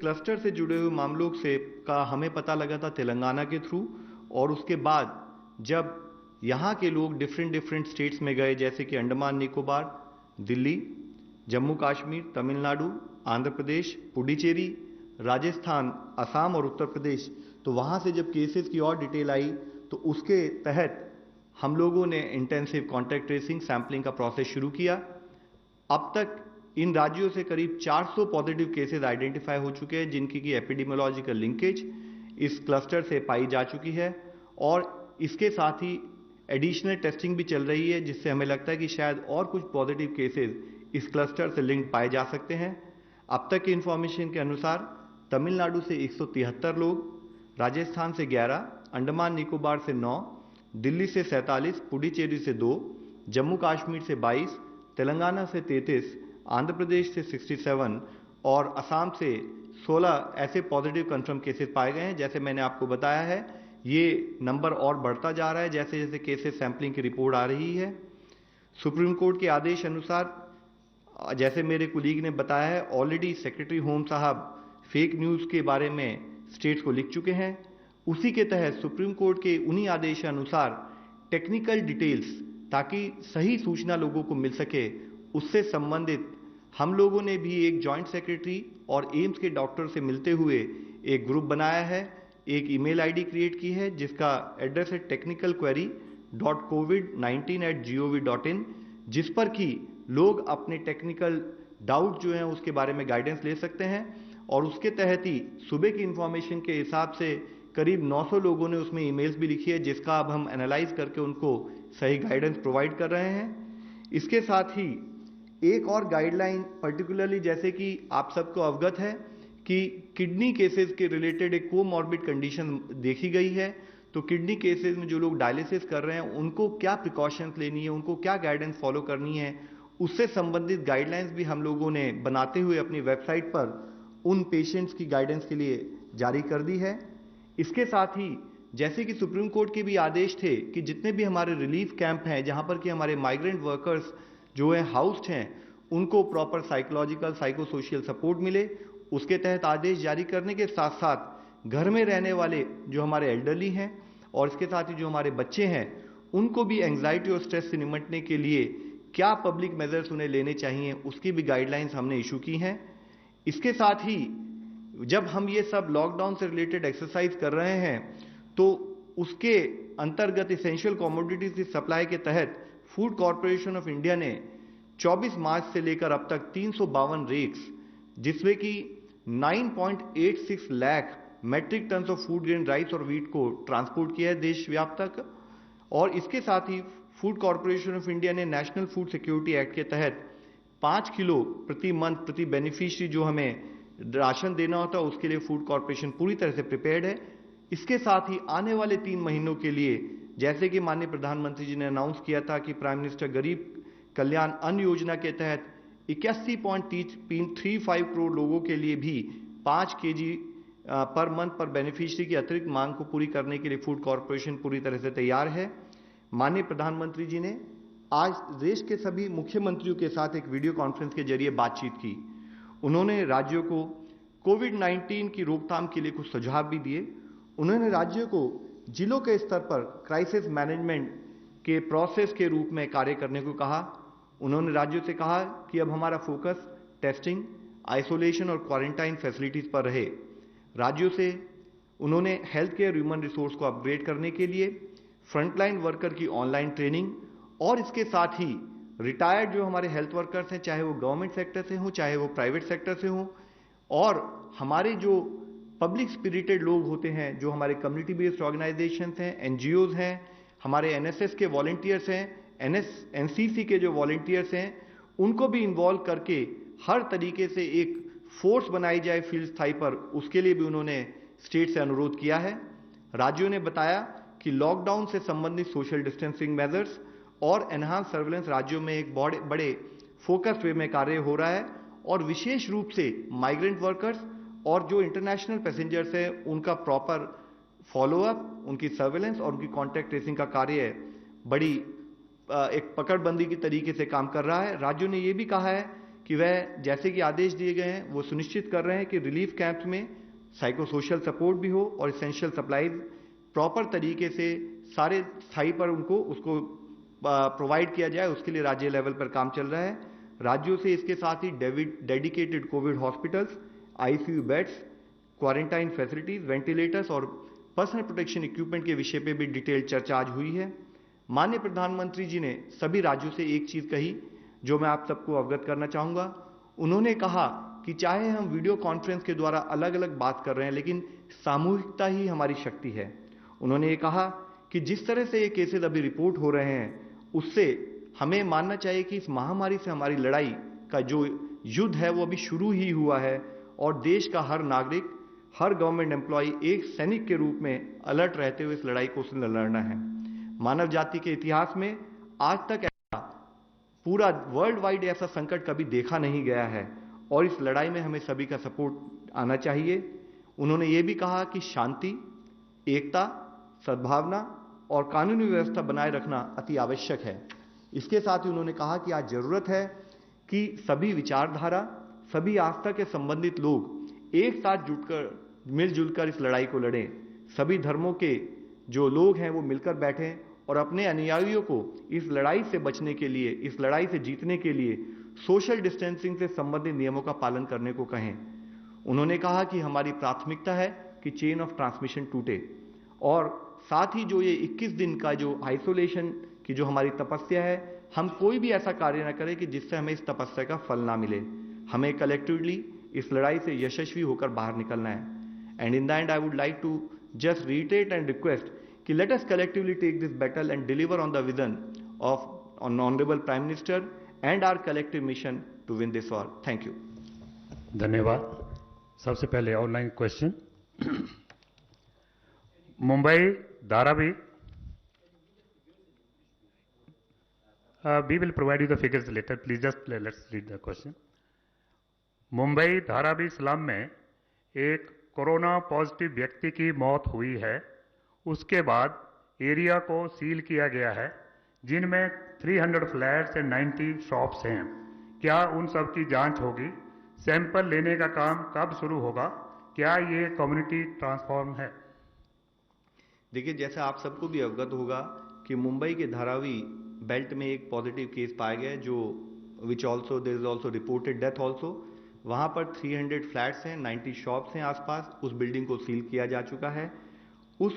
Cluster से जुड़े हुए मामलों से का हमें पता लगा था तेलंगाना के थ्रू, और उसके बाद जब यहाँ के लोग डिफरेंट स्टेट्स में गए, जैसे कि अंडमान निकोबार, दिल्ली, जम्मू कश्मीर, तमिलनाडु, आंध्र प्रदेश, पुडुचेरी, राजस्थान, असम और उत्तर प्रदेश, तो वहाँ से जब केसेस की और डिटेल आई तो उसके तहत हम लोगों ने इंटेंसिव कॉन्टैक्ट ट्रेसिंग सैंपलिंग का प्रोसेस शुरू किया। अब तक इन राज्यों से करीब 400 पॉजिटिव केसेस आइडेंटिफाई हो चुके हैं, जिनकी की एपिडेमियोलॉजिकल लिंकेज इस क्लस्टर से पाई जा चुकी है, और इसके साथ ही एडिशनल टेस्टिंग भी चल रही है, जिससे हमें लगता है कि शायद और कुछ पॉजिटिव केसेस इस क्लस्टर से लिंक पाए जा सकते हैं। अब तक की इंफॉर्मेशन के अनुसार तमिलनाडु से 173 लोग, राजस्थान से 11, अंडमान निकोबार से 9, दिल्ली से 47, पुडुचेरी से 2, जम्मू कश्मीर से 22, तेलंगाना से 33, आंध्र प्रदेश से 67 और असम से 16 ऐसे पॉजिटिव कंफर्म केसेस पाए गए हैं। जैसे मैंने आपको बताया है, ये नंबर और बढ़ता जा रहा है जैसे जैसे केसेस सैंपलिंग की रिपोर्ट आ रही है। सुप्रीम कोर्ट के आदेश अनुसार, जैसे मेरे कुलीग ने बताया है, ऑलरेडी सेक्रेटरी होम साहब फेक न्यूज़ के बारे में स्टेट्स को लिख चुके हैं। उसी के तहत सुप्रीम कोर्ट के उन्हीं आदेशानुसार टेक्निकल डिटेल्स, ताकि सही सूचना लोगों को मिल सके, उससे संबंधित हम लोगों ने भी एक जॉइंट सेक्रेटरी और एम्स के डॉक्टर से मिलते हुए एक ग्रुप बनाया है, एक ईमेल आईडी क्रिएट की है जिसका एड्रेस है technicalquery.covid19@gov.in, जिस पर कि लोग अपने टेक्निकल डाउट जो हैं उसके बारे में गाइडेंस ले सकते हैं। और उसके तहत ही सुबह की इंफॉर्मेशन के हिसाब से करीब 900 लोगों ने उसमें ईमेल्स भी लिखी है, जिसका अब हम एनालाइज करके उनको सही गाइडेंस प्रोवाइड कर रहे हैं। इसके साथ ही एक और गाइडलाइन पर्टिकुलरली, जैसे कि आप सबको अवगत है कि किडनी केसेस के रिलेटेड एक कोमॉर्बिड कंडीशन देखी गई है, तो किडनी केसेस में जो लोग डायलिसिस कर रहे हैं उनको क्या प्रिकॉशंस लेनी है, उनको क्या गाइडेंस फॉलो करनी है, उससे संबंधित गाइडलाइंस भी हम लोगों ने बनाते हुए अपनी वेबसाइट पर उन पेशेंट्स की गाइडेंस के लिए जारी कर दी है। इसके साथ ही जैसे कि सुप्रीम कोर्ट के भी आदेश थे कि जितने भी हमारे रिलीफ कैंप हैं जहां पर कि हमारे माइग्रेंट वर्कर्स जो है हाउस्ड हैं, उनको proper psychological psycho social support मिले, उसके तहत आदेश जारी करने के साथ साथ घर में रहने वाले जो हमारे एल्डरली हैं और इसके साथ ही जो हमारे बच्चे हैं, उनको भी एंग्जाइटी और स्ट्रेस से निपटने के लिए क्या पब्लिक मेजर्स उन्हें लेने चाहिए, उसकी भी गाइडलाइंस हमने इशू की हैं। इसके साथ ही जब हम ये सब लॉकडाउन से रिलेटेड एक्सरसाइज कर रहे हैं, तो उसके अंतर्गत इसेंशियल कमोडिटीज की सप्लाई के तहत फूड कॉरपोरेशन ऑफ इंडिया ने 24 मार्च से लेकर अब तक 352 रेक्स, जिसमें कि 9.86 lakh metric tonne of food grain rice और वीट को ट्रांसपोर्ट किया है देशव्यापी तक। और इसके साथ ही फूड कॉरपोरेशन ऑफ इंडिया ने नेशनल फूड सिक्योरिटी एक्ट के तहत 5 किलो प्रति मंथ प्रति बेनिफिशियरी जो हमें राशन देना होता है, उसके लिए फूड कॉरपोरेशन पूरी तरह से प्रिपेयर्ड है। इसके साथ ही आने वाले 3 महीनों के लिए, जैसे कि माननीय प्रधानमंत्री जी ने अनाउंस किया था कि प्राइम मिनिस्टर गरीब कल्याण अन्न योजना के तहत 81.35 करोड़ लोगों के लिए भी 5 केजी पर मंथ पर बेनिफिशियरी की अतिरिक्त मांग को पूरी करने के लिए फूड कॉरपोरेशन पूरी तरह से तैयार है। माननीय प्रधानमंत्री जी ने आज देश के सभी मुख्यमंत्रियों के साथ एक वीडियो कॉन्फ्रेंस के जरिए बातचीत की। उन्होंने राज्यों को कोविड-19 की रोकथाम के लिए कुछ सुझाव भी दिए। उन्होंने राज्यों को जिलों के स्तर पर क्राइसिस मैनेजमेंट के प्रोसेस के रूप में कार्य करने को कहा। उन्होंने राज्यों से कहा कि अब हमारा फोकस टेस्टिंग, आइसोलेशन और क्वारंटाइन फैसिलिटीज पर रहे। राज्यों से उन्होंने हेल्थ केयर ह्यूमन रिसोर्स को अपग्रेड करने के लिए फ्रंटलाइन वर्कर की ऑनलाइन ट्रेनिंग और इसके साथ ही रिटायर्ड जो हमारे हेल्थ वर्कर्स हैं, चाहे वो गवर्नमेंट सेक्टर से हों चाहे वो प्राइवेट सेक्टर से हों, और हमारे जो पब्लिक स्पिरिटेड लोग होते हैं, जो हमारे कम्युनिटी बेस्ड ऑर्गेनाइजेशंस हैं, एनजीओज हैं, हमारे एनएसएस के वॉलंटियर्स हैं, एनसीसी के जो वॉलंटियर्स हैं, उनको भी इन्वॉल्व करके हर तरीके से एक फोर्स बनाई जाए फील्ड स्थाई पर, उसके लिए भी उन्होंने स्टेट से अनुरोध किया है। राज्यों ने बताया कि लॉकडाउन से संबंधित सोशल डिस्टेंसिंग मेजर्स और एनहांस सर्वेलेंस राज्यों में एक बड़े फोकस वे में कार्य हो रहा है, और विशेष रूप से माइग्रेंट वर्कर्स और जो इंटरनेशनल पैसेंजर्स हैं उनका प्रॉपर फॉलोअप, उनकी सर्वेलेंस और उनकी कॉन्टैक्ट ट्रेसिंग का कार्य बड़ी एक पकड़बंदी की तरीके से काम कर रहा है। राज्यों ने यह भी कहा है कि वह जैसे कि आदेश दिए गए हैं वो सुनिश्चित कर रहे हैं कि रिलीफ कैंप्स में साइको सोशल सपोर्ट भी हो और इसेंशियल सप्लाईज प्रॉपर तरीके से सारे स्थाई पर उनको उसको प्रोवाइड किया जाए, उसके लिए राज्य लेवल पर काम चल रहा है। राज्यों से इसके साथ ही dedicated covid hospitals, ICU beds, quarantine facilities, ventilators और पर्सनल प्रोटेक्शन इक्विपमेंट के विषय पे भी डिटेल चर्चा आज हुई है। माननीय प्रधानमंत्री जी ने सभी राज्यों से एक चीज कही जो मैं आप सबको अवगत करना चाहूंगा। उन्होंने कहा कि चाहे हम वीडियो कॉन्फ्रेंस के द्वारा अलग अलग बात कर रहे हैं, लेकिन सामूहिकता ही हमारी शक्ति है। उन्होंने ये कहा कि जिस तरह से ये केसेस अभी रिपोर्ट हो रहे हैं, उससे हमें मानना चाहिए कि इस महामारी से हमारी लड़ाई का जो युद्ध है वो अभी शुरू ही हुआ है और देश का हर नागरिक, हर गवर्नमेंट एम्प्लॉय एक सैनिक के रूप में अलर्ट रहते हुए इस लड़ाई को उसने लड़ना है। मानव जाति के इतिहास में आज तक ऐसा पूरा वर्ल्ड वाइड ऐसा संकट कभी देखा नहीं गया है और इस लड़ाई में हमें सभी का सपोर्ट आना चाहिए। उन्होंने ये भी कहा कि शांति, एकता, सद्भावना और कानूनी व्यवस्था बनाए रखना अति आवश्यक है। इसके साथ ही उन्होंने कहा कि आज जरूरत है कि सभी विचारधारा, सभी आस्था के संबंधित लोग एक साथ जुटकर मिलजुल कर इस लड़ाई को लड़ें। सभी धर्मों के जो लोग हैं वो मिलकर बैठें और अपने अनुयायियों को इस लड़ाई से बचने के लिए, इस लड़ाई से जीतने के लिए सोशल डिस्टेंसिंग से संबंधित नियमों का पालन करने को कहें। उन्होंने कहा कि हमारी प्राथमिकता है कि चेन ऑफ ट्रांसमिशन टूटे और साथ ही जो ये 21 दिन का जो आइसोलेशन की जो हमारी तपस्या है, हम कोई भी ऐसा कार्य न करें कि जिससे हमें इस तपस्या का फल ना मिले। हमें कलेक्टिवली इस लड़ाई से यशस्वी होकर बाहर निकलना है। And in the end I would like to just reiterate and request कि let us collectively take this battle and deliver on the vision of honorable Prime Minister and our collective mission to win this war. Thank you. धन्यवाद। सबसे पहले online question. Mumbai Dharavi, we will provide you the figures later. Please just let's read the question. Mumbai Dharavi slum में एक corona positive व्यक्ति की मौत हुई है। उसके बाद एरिया को सील किया गया है, जिनमें 300 फ्लैट्स एंड 90 शॉप्स हैं। क्या उन सब की जांच होगी? सैंपल लेने का काम कब शुरू होगा? क्या ये कम्युनिटी ट्रांसफॉर्म है? देखिए, जैसे आप सबको भी अवगत होगा कि मुंबई के धारावी बेल्ट में एक पॉजिटिव केस पाया गया है, जो which also there is also reported death also. वहाँ पर 300 फ्लैट्स हैं, 90 शॉप्स हैं आसपास। उस बिल्डिंग को सील किया जा चुका है। उस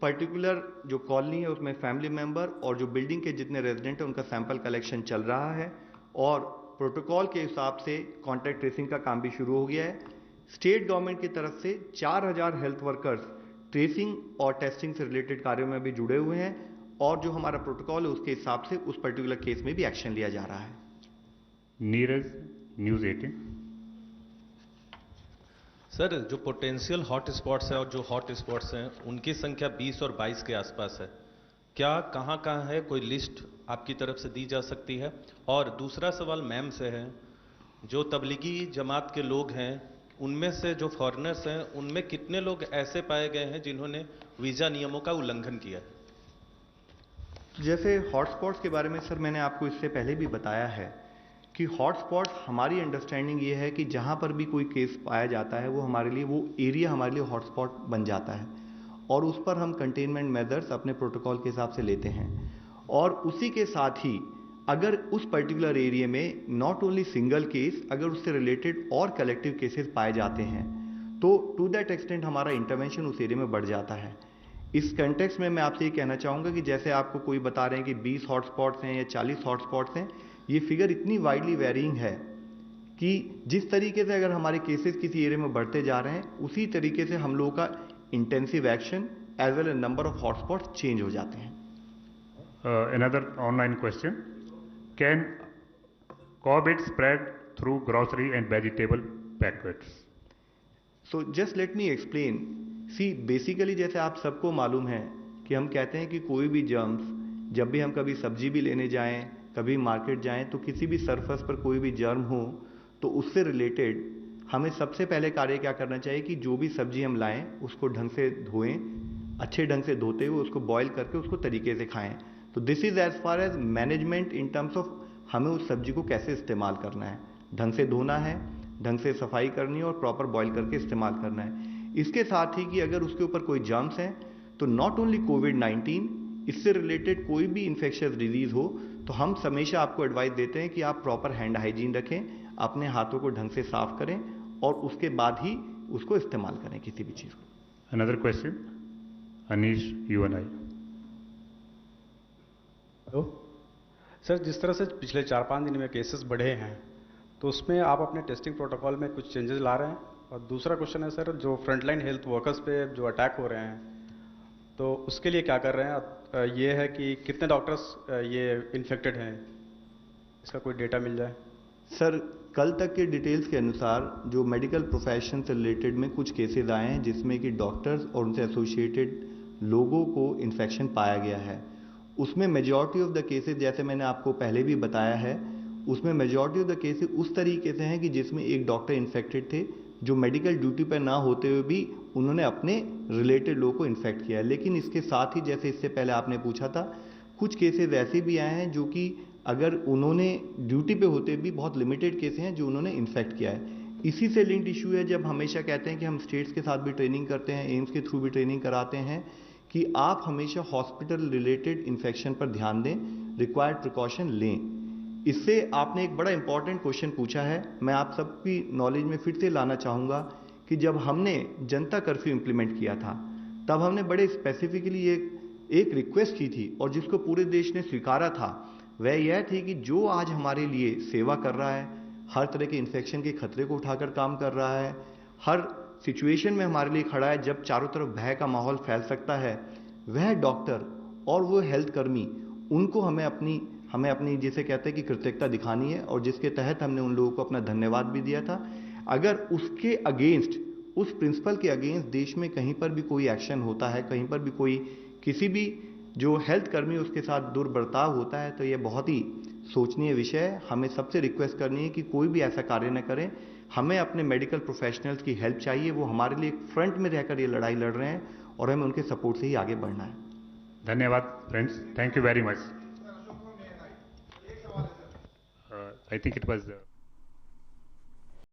पर्टिकुलर जो कॉलोनी है उसमें फैमिली मेंबर और जो बिल्डिंग के जितने रेजिडेंट हैं उनका सैंपल कलेक्शन चल रहा है और प्रोटोकॉल के हिसाब से कॉन्टैक्ट ट्रेसिंग का काम भी शुरू हो गया है। स्टेट गवर्नमेंट की तरफ से 4000 हेल्थ वर्कर्स ट्रेसिंग और टेस्टिंग से रिलेटेड कार्यों में भी जुड़े हुए हैं और जो हमारा प्रोटोकॉल है उसके हिसाब से उस पर्टिकुलर केस में भी एक्शन लिया जा रहा है। नीरज, न्यूज़ 18। सर, जो पोटेंशियल हॉट स्पॉट्स हैं और जो हॉट स्पॉट्स हैं उनकी संख्या 20 और 22 के आसपास है। क्या कहाँ कहाँ है, कोई लिस्ट आपकी तरफ से दी जा सकती है? और दूसरा सवाल मैम से है, जो तबलीगी जमात के लोग हैं उनमें से जो फॉरेनर्स हैं उनमें कितने लोग ऐसे पाए गए हैं जिन्होंने वीज़ा नियमों का उल्लंघन किया? जैसे हॉटस्पॉट्स के बारे में सर मैंने आपको इससे पहले भी बताया है कि हॉटस्पॉट्स हमारी अंडरस्टैंडिंग ये है कि जहाँ पर भी कोई केस पाया जाता है वो हमारे लिए, वो एरिया हमारे लिए हॉटस्पॉट बन जाता है और उस पर हम कंटेनमेंट मेजर्स अपने प्रोटोकॉल के हिसाब से लेते हैं। और उसी के साथ ही अगर उस पर्टिकुलर एरिया में नॉट ओनली सिंगल केस, अगर उससे रिलेटेड और कलेक्टिव केसेस पाए जाते हैं तो टू दैट एक्सटेंट हमारा इंटरवेंशन उस एरिया में बढ़ जाता है। इस कंटेक्स्ट में मैं आपसे ये कहना चाहूँगा कि जैसे आपको कोई बता रहे हैं कि 20 हॉटस्पॉट्स हैं या 40 हॉटस्पॉट्स हैं, ये फिगर इतनी वाइडली वेरिंग है कि जिस तरीके से अगर हमारे केसेस किसी एरिया में बढ़ते जा रहे हैं उसी तरीके से हम लोगों का intensive action as well as number of hotspots change हो जाते हैं। Another online question. Can COVID spread through grocery and vegetable packets? So just let me explain. See, basically जैसे आप सबको मालूम है कि हम कहते हैं कि कोई भी जर्म्स, जब भी हम कभी सब्जी भी लेने जाएं, कभी मार्केट जाएं, तो किसी भी सरफेस पर कोई भी जर्म हो तो उससे रिलेटेड हमें सबसे पहले कार्य क्या करना चाहिए कि जो भी सब्जी हम लाएं उसको ढंग से धोएं, अच्छे ढंग से धोते हुए उसको बॉईल करके उसको तरीके से खाएं। तो this is as far as management in terms of हमें उस सब्जी को कैसे इस्तेमाल करना है। ढंग से धोना है, ढंग से सफाई करनी है और प्रॉपर बॉईल करके इस्तेमाल करना है। इसके साथ ही कि अगर उसके ऊपर कोई जर्म्स हैं तो नॉट ओनली कोविड-19, इससे रिलेटेड कोई भी इन्फेक्शियस डिजीज हो तो हम हमेशा आपको एडवाइस देते हैं कि आप प्रॉपर हैंड हाइजीन रखें, अपने हाथों को ढंग से साफ करें और उसके बाद ही उसको इस्तेमाल करें किसी भी चीज़ को। Another question, Anish, you and I. Hello sir, जिस तरह से पिछले 4-5 दिन में केसेस बढ़े हैं तो उसमें आप अपने टेस्टिंग प्रोटोकॉल में कुछ चेंजेस ला रहे हैं? और दूसरा क्वेश्चन है सर, जो फ्रंटलाइन हेल्थ वर्कर्स पे जो अटैक हो रहे हैं तो उसके लिए क्या कर रहे हैं? ये है कि कितने डॉक्टर्स ये इन्फेक्टेड हैं, इसका कोई डेटा मिल जाए। सर, कल तक के डिटेल्स के अनुसार जो मेडिकल प्रोफेशन से रिलेटेड में कुछ केसेस आए हैं जिसमें कि डॉक्टर्स और उनसे एसोसिएटेड लोगों को इन्फेक्शन पाया गया है। उसमें मेजॉरिटी ऑफ द केसेस, जैसे मैंने आपको पहले भी बताया है, उसमें मेजॉरिटी ऑफ द केसेस उस तरीके से हैं कि जिसमें एक डॉक्टर इन्फेक्टेड थे जो मेडिकल ड्यूटी पर ना होते हुए भी उन्होंने अपने रिलेटेड लोगों को इन्फेक्ट किया है। लेकिन इसके साथ ही, जैसे इससे पहले आपने पूछा था, कुछ केसेस ऐसे भी आए हैं जो कि अगर उन्होंने ड्यूटी पे होते भी बहुत लिमिटेड केसेस हैं जो उन्होंने इन्फेक्ट किया है। इसी से लिंक्ड इशू है, जब हमेशा कहते हैं कि हम स्टेट्स के साथ भी ट्रेनिंग करते हैं, एम्स के थ्रू भी ट्रेनिंग कराते हैं कि आप हमेशा हॉस्पिटल रिलेटेड इन्फेक्शन पर ध्यान दें, रिक्वायर्ड प्रिकॉशन लें। इससे आपने एक बड़ा इंपॉर्टेंट क्वेश्चन पूछा है, मैं आप सबकी नॉलेज में फिर से लाना चाहूँगा कि जब हमने जनता कर्फ्यू इम्प्लीमेंट किया था तब हमने बड़े स्पेसिफिकली एक रिक्वेस्ट की थी और जिसको पूरे देश ने स्वीकारा था, वह यह थी कि जो आज हमारे लिए सेवा कर रहा है, हर तरह के इन्फेक्शन के खतरे को उठाकर काम कर रहा है, हर सिचुएशन में हमारे लिए खड़ा है जब चारों तरफ भय का माहौल फैल सकता है, वह डॉक्टर और वो हेल्थ कर्मी, उनको हमें अपनी जिसे कहते हैं कि कृतज्ञता दिखानी है और जिसके तहत हमने उन लोगों को अपना धन्यवाद भी दिया था। अगर उसके अगेंस्ट, उस प्रिंसिपल के अगेंस्ट देश में कहीं पर भी कोई एक्शन होता है, कहीं पर भी कोई किसी भी जो हेल्थ कर्मी उसके साथ दुर्बर्ताव होता है, तो यह बहुत ही सोचनीय विषय है। हमें सबसे रिक्वेस्ट करनी है कि कोई भी ऐसा कार्य न करें। हमें अपने मेडिकल प्रोफेशनल्स की हेल्प चाहिए, वो हमारे लिए फ्रंट में रहकर ये लड़ाई लड़ रहे हैं और हमें उनके सपोर्ट से ही आगे बढ़ना है। धन्यवाद friends, thank you very much. I think it was